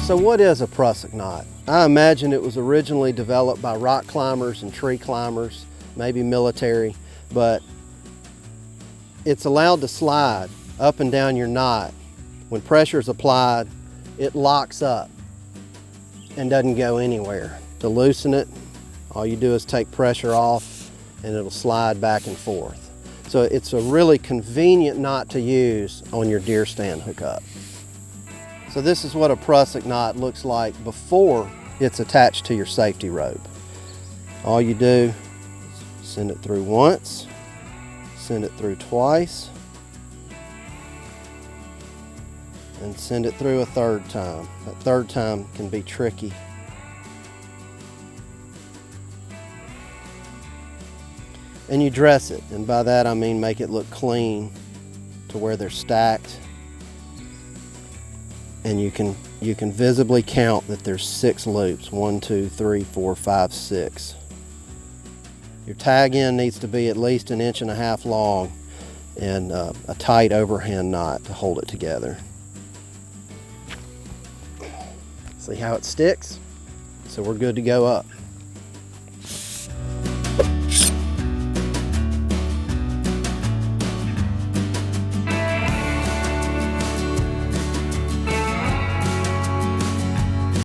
So what is a Prusik knot? I imagine it was originally developed by rock climbers and tree climbers, maybe military, but it's allowed to slide up and down your knot. When pressure is applied, it locks up and doesn't go anywhere. To loosen it, all you do is take pressure off and it'll slide back and forth. So it's a really convenient knot to use on your deer stand hookup. So this is what a Prusik knot looks like before it's attached to your safety rope. All you do is send it through once, send it through twice, and send it through a third time. That third time can be tricky. And you dress it, and by that I mean make it look clean to where they're stacked. And you can visibly count that there's 6 loops. 1, 2, 3, 4, 5, 6. Your tag end needs to be at least 1.5 inches long and a tight overhand knot to hold it together. See how it sticks? So we're good to go up.